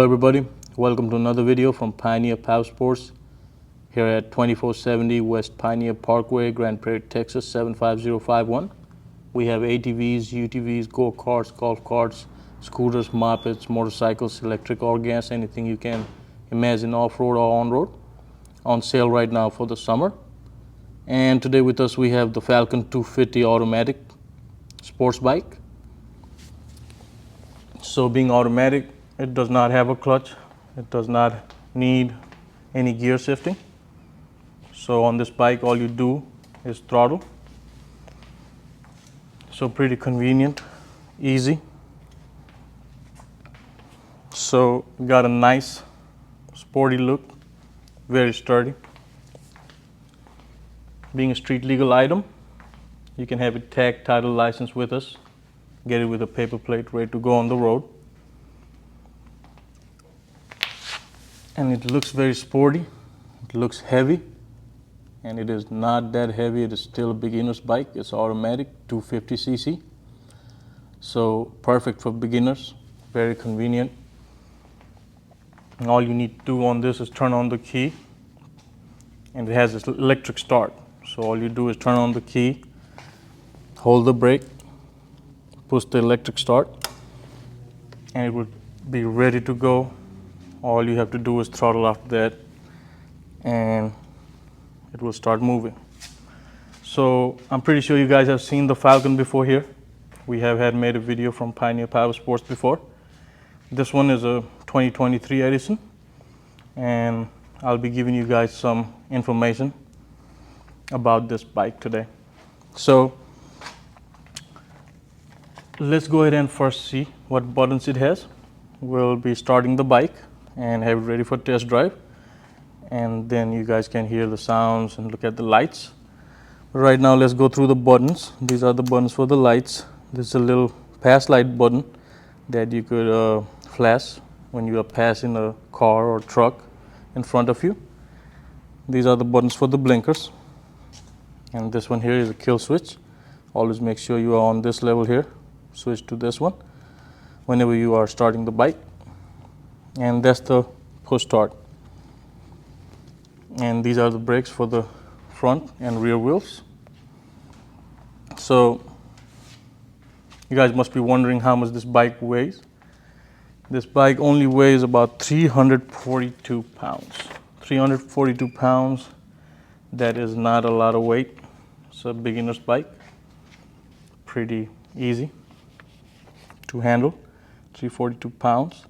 Hello everybody, welcome to another video from Pioneer Power Sports here at 2470 West Pioneer Parkway, Grand Prairie, Texas 75051. We have ATVs, UTVs, go-karts, golf carts, scooters, mopeds, motorcycles, electric or gas, anything you can imagine off-road or on-road on sale right now for the summer. And today with us we have the Falcon 250 automatic sports bike. So being automatic, it does not have a clutch. It does not need any gear shifting. So on this bike, all you do is throttle. So pretty convenient, easy. So got a nice sporty look, very sturdy. Being a street legal item, you can have it tag title license with us, get it with a paper plate ready to go on the road. And it looks very sporty, it looks heavy, and it is not that heavy. It is still a beginner's bike. It's automatic, 250cc. So perfect for beginners, very convenient. And all you need to do on this is turn on the key, and it has this electric start. So all you do is turn on the key, hold the brake, push the electric start, and it will be ready to go. All you have to do is throttle after that, and it will start moving. So I'm pretty sure you guys have seen the Falcon before here. We have had made a video from Pioneer Power Sports before. This one is a 2023 edition, and I'll be giving you guys some information about this bike today. So let's go ahead and first see what buttons it has. We'll be starting the bike and have it ready for test drive, and then you guys can hear the sounds and look at the lights. Right now let's go through the buttons. These are the buttons for the lights. This is a little pass light button that you could flash when you are passing a car or truck in front of you. These are the buttons for the blinkers, and this one here is a kill switch. Always make sure you are on this level here, switch to this one whenever you are starting the bike. And that's the push start. And these are the brakes for the front and rear wheels. So you guys must be wondering how much this bike weighs. This bike only weighs about 342 pounds. 342 pounds, that is not a lot of weight. It's a beginner's bike. Pretty easy to handle, 342 pounds.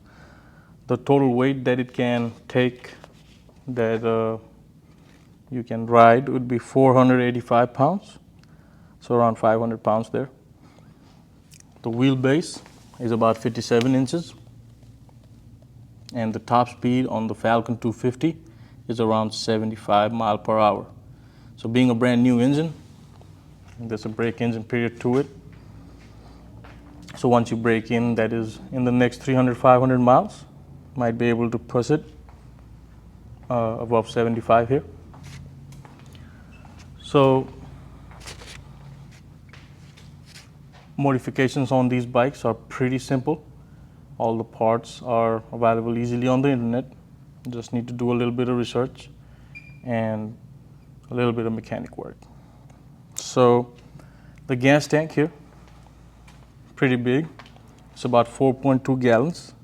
The total weight that it can take, that you can ride, would be 485 pounds. So around 500 pounds there. The wheelbase is about 57 inches. And the top speed on the Falcon 250 is around 75 miles per hour. So being a brand new engine, there's a brake engine period to it. So once you break in, that is in the next 300, 500 miles, might be able to push it above 75 here. So modifications on these bikes are pretty simple. All the parts are available easily on the internet. You just need to do a little bit of research and a little bit of mechanic work. So the gas tank here, pretty big. It's about 4.2 gallons.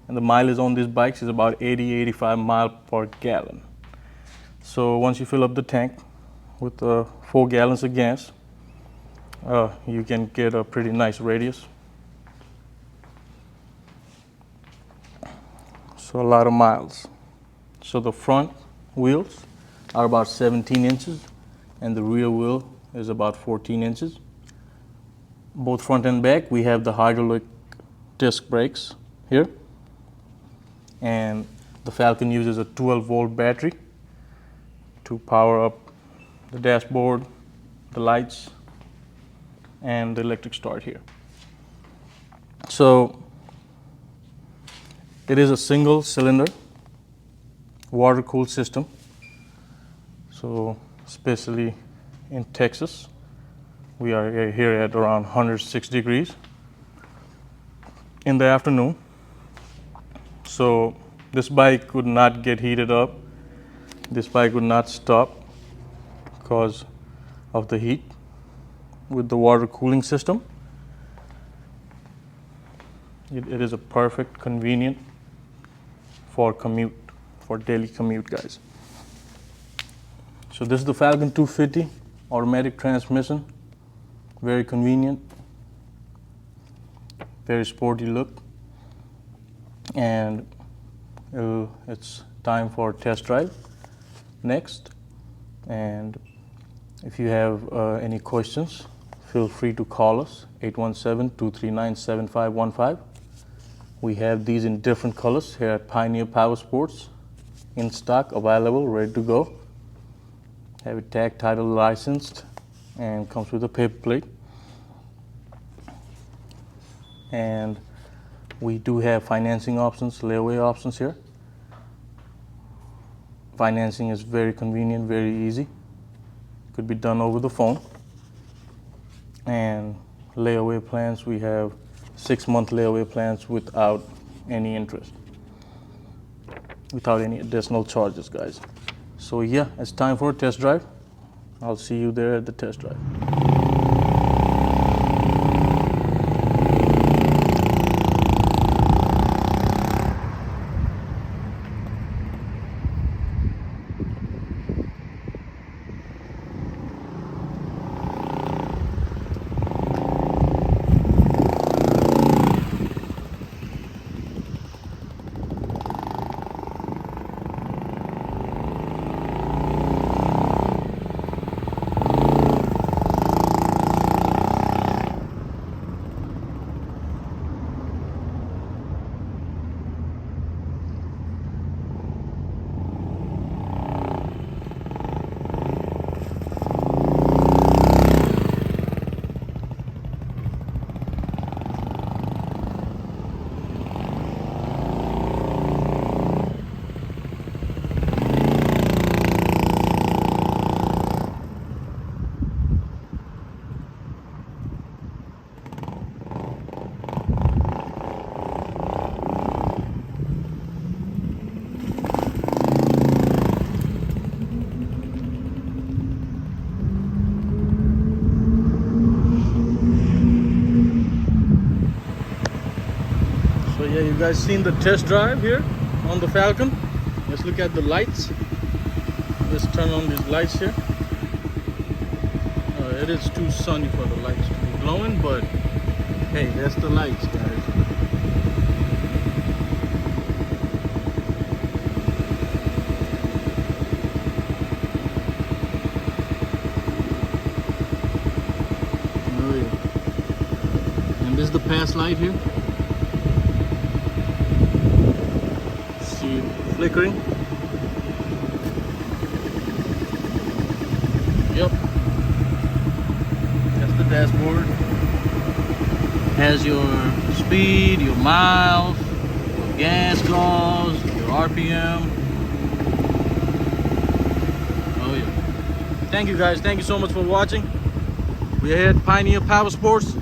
And the mileage on these bikes is about 80-85 miles per gallon. So once you fill up the tank with 4 gallons of gas, you can get a pretty nice radius. So a lot of miles. So the front wheels are about 17 inches and the rear wheel is about 14 inches. Both front and back, we have the hydraulic disc brakes here. And the Falcon uses a 12-volt battery to power up the dashboard, the lights, and the electric start here. So it is a single cylinder water cooled system. So especially in Texas, we are here at around 106 degrees in the afternoon. So this bike would not get heated up. This bike would not stop because of the heat with the water cooling system. It is a perfect, convenient for commute, for daily commute, guys. So this is the Falcon 250 automatic transmission. Very convenient, very sporty look. And it's time for a test drive next. And if you have any questions, feel free to call us, 817-239-7515. We have these in different colors here at Pioneer Power Sports, in stock, available, ready to go. Have it tag title licensed and comes with a paper plate. And we do have financing options, layaway options here. Financing is very convenient, very easy. Could be done over the phone. And layaway plans, we have 6-month layaway plans without any interest, without any additional charges, guys. So yeah, it's time for a test drive. I'll see you there at the test drive. So yeah, you guys seen the test drive here on the Falcon. Let's look at the lights. Let's turn on these lights here. It is too sunny for the lights to be glowing, but hey, that's the lights, guys. Oh yeah. And this is the pass light here. See it flickering. Yep. That's the dashboard. Has your speed, your miles, your gas gauge, your RPM. Oh yeah. Thank you guys. Thank you so much for watching. We're here at Pioneer Power Sports.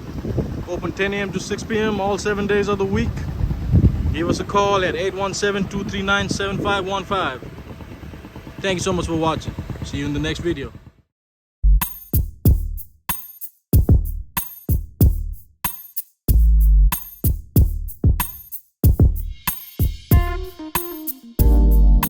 Open 10 a.m. to 6 p.m. all 7 days of the week. Give us a call at 817-239-7515. Thank you so much for watching. See you in the next video.